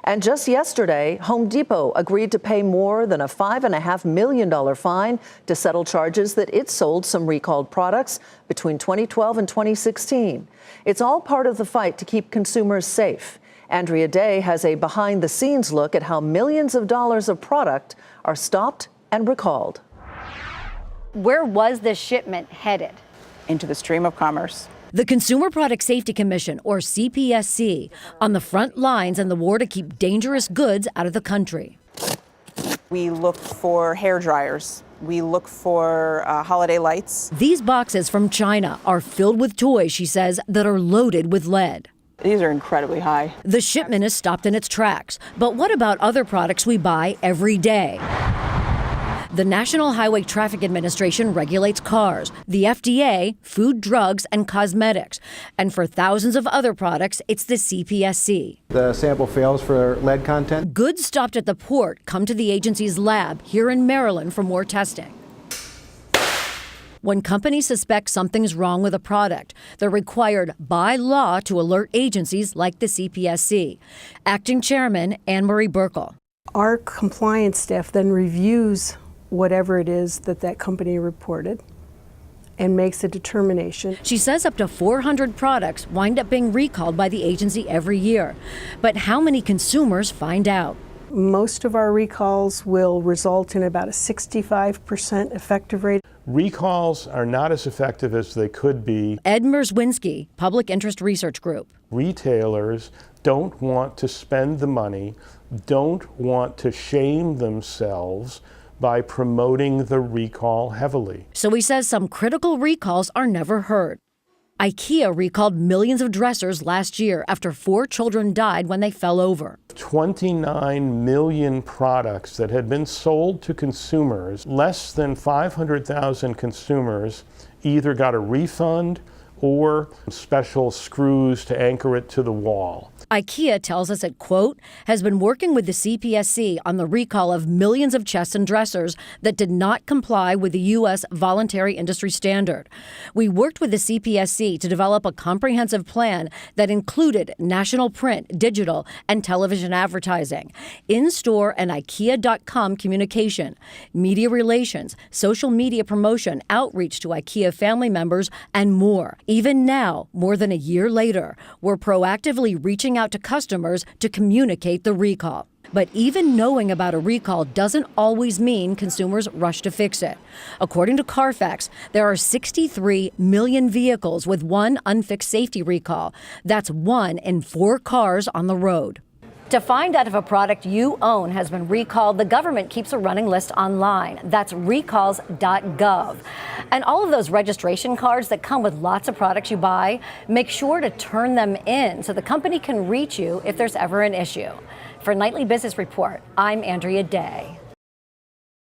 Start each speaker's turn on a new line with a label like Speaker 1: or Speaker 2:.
Speaker 1: And just yesterday, Home Depot agreed to pay more than a $5.5 million fine to settle charges that it sold some recalled products between 2012 and 2016. It's all part of the fight to keep consumers safe. Andrea Day has a behind-the-scenes look at how millions of dollars of product are stopped and recalled.
Speaker 2: Where was this shipment headed?
Speaker 3: Into the stream of commerce.
Speaker 4: The Consumer Product Safety Commission, or CPSC, on the front lines in the war to keep dangerous goods out of the country.
Speaker 3: We look for hair dryers. We look for holiday lights.
Speaker 4: These boxes from China are filled with toys, she says, that are loaded with lead.
Speaker 3: These are incredibly high.
Speaker 4: The shipment is stopped in its tracks. But what about other products we buy every day? The National Highway Traffic Administration regulates cars, the FDA, food, drugs, and cosmetics. And for thousands of other products, it's the CPSC.
Speaker 5: The sample fails for lead content.
Speaker 4: Goods stopped at the port come to the agency's lab here in Maryland for more testing. When companies suspect something's wrong with a product, they're required by law to alert agencies like the CPSC. Acting Chairman Anne-Marie Burkle.
Speaker 6: Our compliance staff then reviews whatever it is that company reported and makes a determination.
Speaker 4: She says up to 400 products wind up being recalled by the agency every year. But how many consumers find out?
Speaker 6: Most of our recalls will result in about a 65% effective rate.
Speaker 7: Recalls are not as effective as they could be.
Speaker 4: Ed Merzwinski, Public Interest Research Group.
Speaker 7: Retailers don't want to spend the money, don't want to shame themselves by promoting the recall heavily.
Speaker 4: So he says some critical recalls are never heard. IKEA recalled millions of dressers last year after 4 children died when they fell over.
Speaker 7: 29 million products that had been sold to consumers. Less than 500,000 consumers either got a refund or special screws to anchor it to the wall.
Speaker 4: IKEA tells us it, quote, has been working with the CPSC on the recall of millions of chests and dressers that did not comply with the U.S. voluntary industry standard. We worked with the CPSC to develop a comprehensive plan that included national print, digital, and television advertising, in-store and IKEA.com communication, media relations, social media promotion, outreach to IKEA family members, and more. Even now, more than a year later, we're proactively reaching out to customers to communicate the recall. But even knowing about a recall doesn't always mean consumers rush to fix it. According to Carfax, there are 63 million vehicles with one unfixed safety recall. That's 1 in 4 cars on the road. To find out if a product you own has been recalled, the government keeps a running list online. That's recalls.gov. And all of those registration cards that come with lots of products you buy, make sure to turn them in so the company can reach you if there's ever an issue. For Nightly Business Report, I'm Andrea Day.